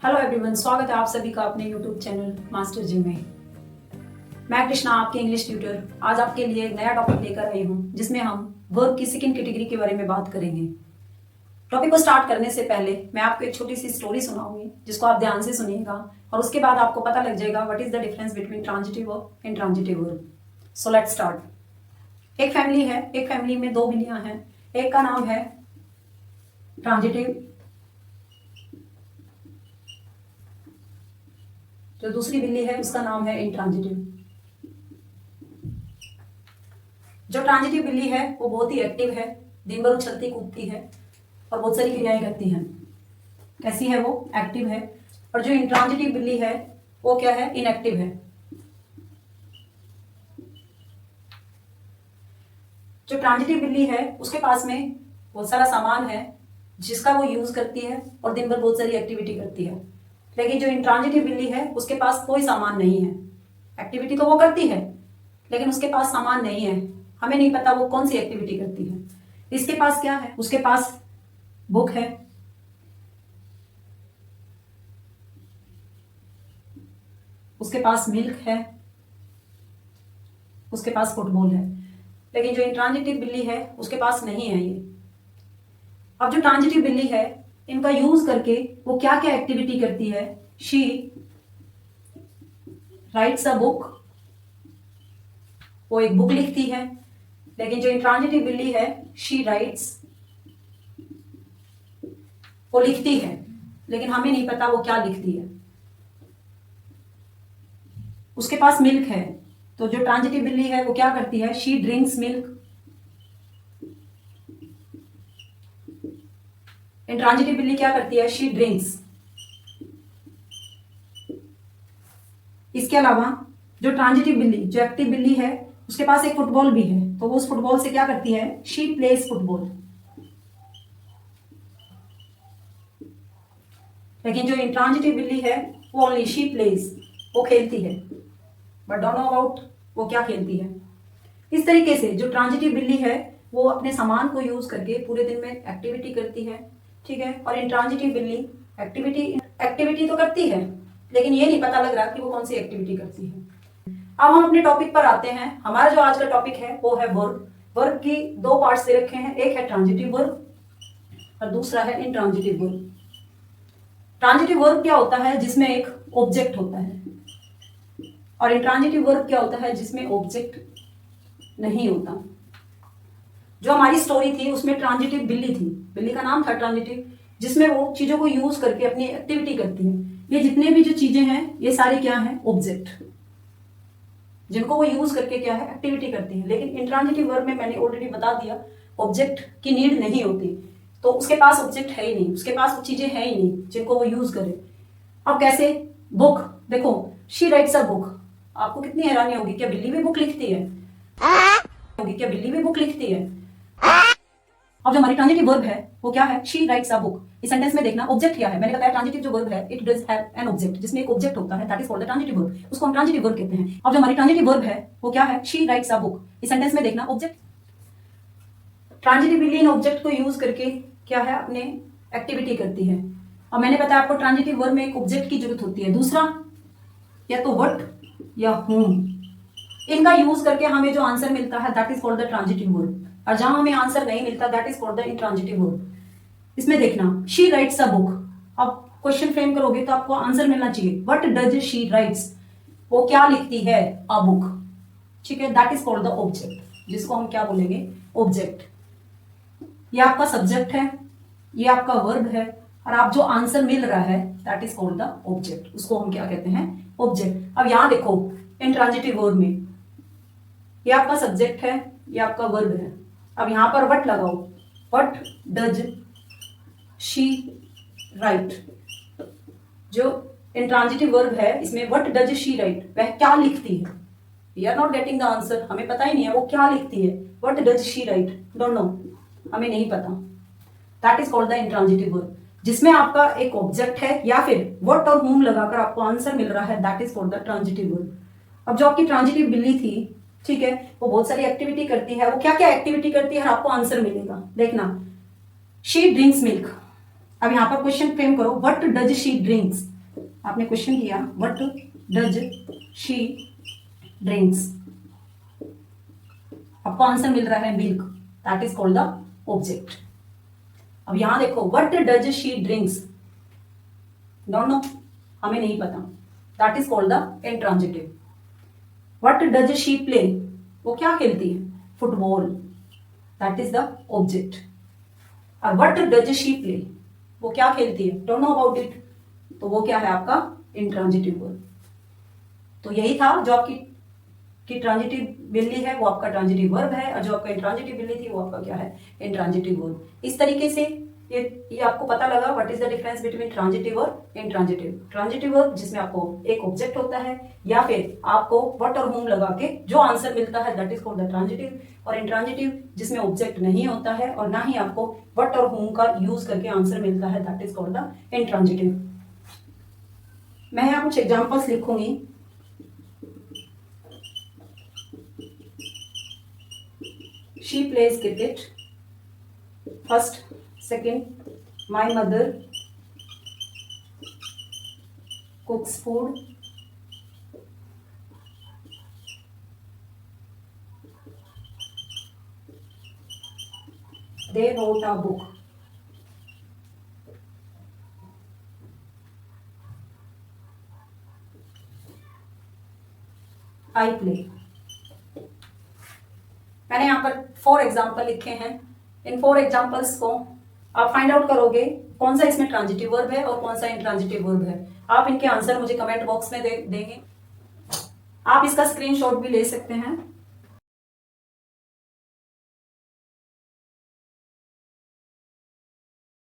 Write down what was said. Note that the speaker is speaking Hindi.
हेलो एवरीवन, स्वागत है आप सभी का अपने यूट्यूब चैनल मास्टर जिम में। मैं कृष्णा, आपके इंग्लिश ट्यूटर, आज आपके लिए एक नया टॉपिक लेकर आई हूँ जिसमें हम वर्ब की सेकंड कैटेगरी के बारे में बात करेंगे। टॉपिक को स्टार्ट करने से पहले मैं आपको एक छोटी सी स्टोरी सुनाऊंगी जिसको आप ध्यान से सुनिएगा और उसके बाद आपको पता लग जाएगा what is the difference between transitive verb and transitive verb. So let's start. एक फैमिली है, एक फैमिली में दो बिल्लियां हैं। एक का नाम है ट्रांजिटिव, जो दूसरी बिल्ली है उसका नाम है इंट्रांजिटिव। जो ट्रांजिटिव बिल्ली है वो बहुत ही एक्टिव है, दिन भर उछलती कूदती है और बहुत सारी क्रियाएं करती हैं। कैसी है वो? एक्टिव है। और जो इंट्रांजिटिव बिल्ली है वो क्या है? इनएक्टिव है। जो ट्रांजिटिव बिल्ली है उसके पास में बहुत सारा सामान है जिसका वो यूज करती है और दिन भर बहुत सारी एक्टिविटी करती है। लेकिन जो इंट्रांजिटिव बिल्ली है उसके पास कोई सामान नहीं है। एक्टिविटी तो वो करती है लेकिन उसके पास सामान नहीं है। हमें नहीं पता वो कौन सी एक्टिविटी करती है। इसके पास क्या है? उसके पास बुक है, उसके पास मिल्क है, उसके पास फुटबॉल है। लेकिन जो इंट्रांजिटिव बिल्ली है उसके पास नहीं है ये। अब जो ट्रांजिटिव बिल्ली है इनका यूज करके वो क्या क्या एक्टिविटी करती है? शी राइट्स अ बुक, वो एक बुक लिखती है। लेकिन जो इंट्रांजिटिव बिल्ली है शी राइट्स, वो लिखती है लेकिन हमें नहीं पता वो क्या लिखती है। उसके पास मिल्क है, तो जो ट्रांजिटिव बिल्ली है वो क्या करती है? She drinks milk. इंट्रांजिटिव बिल्ली क्या करती है? She drinks. इसके अलावा जो ट्रांजिटिव बिल्ली, जो एक्टिव बिल्ली है, उसके पास एक फुटबॉल भी है, तो वो उस फुटबॉल से क्या करती है? She place football. लेकिन जो इंट्रांजिटिव बिल्ली है वो ओनली शी प्लेस, वो खेलती है बट डोंट नो अबाउट वो क्या खेलती है। इस तरीके से जो ट्रांजिटिव बिल्ली है वो अपने सामान को यूज करके पूरे दिन में एक्टिविटी करती है, ठीक है। और इंट्रांजिटिव बिल्ली एक्टिविटी तो करती है लेकिन ये नहीं पता लग रहा कि वो कौन सी एक्टिविटी करती है। अब हम अपने टॉपिक पर आते हैं। हमारा जो आज का टॉपिक है वो है वर्ब। वर्ब की दो पार्ट्स दे रखे हैं, एक है ट्रांजिटिव वर्ब और दूसरा है इंट्रांजिटिव वर्ब। ट्रांजिटिव वर्ब क्या होता है? जिसमें एक ऑब्जेक्ट होता है। और इंट्रांजिटिव वर्ब क्या होता है? जिसमें ऑब्जेक्ट नहीं होता। जो हमारी स्टोरी थी उसमें ट्रांजिटिव बिल्ली थी, बिल्ली का नाम था ट्रांजिटिव, जिसमें वो चीजों को यूज करके अपनी एक्टिविटी करती है। ये जितने भी जो चीजें हैं ये सारे क्या हैं? ऑब्जेक्ट, जिनको वो यूज करके क्या है? एक्टिविटी करती है। लेकिन इंट्रांजिटिव वर्ब में मैंने ऑलरेडी बता दिया ऑब्जेक्ट की नीड नहीं होती, तो उसके पास ऑब्जेक्ट है ही नहीं, उसके पास वो चीजें है ही नहीं जिनको वो यूज करे। अब कैसे? बुक, देखो शी राइट्स अ बुक। आपको कितनी हैरानी होगी, क्या बिल्ली भी बुक लिखती है? क्या बिल्ली भी बुक लिखती है? अब जो हमारी ट्रांजिटिव वर्ब है वो क्या है? She writes a book. इस सेंटेंस में देखना ऑब्जेक्ट क्या है। मैंने बताया ट्रांजिटिव जो वर्ब है it does have an object, जिसमें एक ऑब्जेक्ट होता है, that is called the transitive verb. उसको हम ट्रांजिटिव वर्ब कहते हैं। अब जो हमारी ट्रांजिटिव वर्ब है वो क्या है? She writes a book. इस सेंटेंस में देखना ऑब्जेक्ट, ट्रांजिटिव बिल्ली इन ऑब्जेक्ट को यूज करके क्या है? अपने एक्टिविटी करती है। और मैंने बताया आपको ट्रांजिटिव वर्ब में एक ऑब्जेक्ट की जरूरत होती है। दूसरा, या तो व्हाट या whom। इनका यूज करके हमें जो आंसर मिलता है that is called the transitive verb. और जहां हमें आंसर नहीं मिलता that is called the intransitive verb. इसमें देखना शी राइट्स अ बुक। अब क्वेश्चन फ्रेम करोगे तो आपको आंसर मिलना चाहिए व्हाट डज शी राइट्स, वो क्या लिखती है? अ बुक, ठीक है। That is called the object, जिसको हम क्या बोलेंगे? ऑब्जेक्ट। ये आपका सब्जेक्ट है, ये आपका वर्ब है, और आप जो आंसर मिल रहा है that is called the object, उसको हम क्या कहते हैं? ऑब्जेक्ट। अब यहां देखो इंट्रांजिटिव वर्ब में ये आपका सब्जेक्ट है, ये आपका वर्ब है। अब यहां पर व्हाट लगाओ, व्हाट डज शी राइट। जो इंट्रांजिटिव वर्ब है इसमें व्हाट डज शी राइट, वह क्या लिखती है? We are not getting the answer, हमें पता ही नहीं है वो क्या लिखती है। What does she write, don't know, हमें नहीं पता। That is called the intransitive verb, जिसमें आपका एक ऑब्जेक्ट है या फिर व्हाट और whom लगाकर आपको आंसर मिल रहा है, that is called the transitive verb. अब जो आपकी ट्रांजिटिव बिल्ली थी, ठीक है, वो बहुत सारी एक्टिविटी करती है। वो क्या क्या एक्टिविटी करती है और आपको आंसर मिलेगा। देखना शी ड्रिंक्स मिल्क। अब यहां पर क्वेश्चन फ्रेम करो व्हाट डज शी ड्रिंक्स, आपने क्वेश्चन किया व्हाट डज शी ड्रिंक्स, आपको आंसर मिल रहा है milk, that is called the object. अब यहां देखो what does she drinks, don't know, हमें नहीं पता, that is called the intransitive. What does she play, वो क्या खेलती है, football, that is the object. और व्हाट डज शी प्ले, वो क्या खेलती है, डोंट नो अबाउट इट, तो वो क्या है आपका इंट्रांजिटिव वर्ब। तो यही था जो आपकी ट्रांजिटिव बिल्ली है वो आपका ट्रांजिटिव वर्ब है, और जो आपका इंट्रांजिटिव बिल्ली थी वो आपका क्या है, इंट्रांजिटिव वर्ब। इस तरीके से ये आपको पता लगा what is the difference between transitive और इंट्रांजिटिव। ट्रांजिटिव वर्ब जिसमें आपको एक ऑब्जेक्ट होता है या फिर आपको व्हाट और होम लगा के जो आंसर मिलता है that is called the transitive, और इंट्रांजिटिव जिसमें ऑब्जेक्ट नहीं होता है और ना ही आपको व्हाट और होम का यूज करके आंसर मिलता है that is called the intransitive. मैं यहाँ कुछ एग्जाम्पल्स लिखूंगी। She plays cricket. First, second, my mother cooks food. They wrote a book. I play. मैंने यहाँ पर 4 एग्जाम्पल लिखे हैं। इन 4 एग्जाम्पल्स को आप फाइंड आउट करोगे कौन सा इसमें ट्रांजिटिव वर्ब है और कौन सा इंट्रांजिटिव वर्ब है। आप इनके आंसर मुझे कमेंट बॉक्स में देंगे। आप इसका स्क्रीनशॉट भी ले सकते हैं।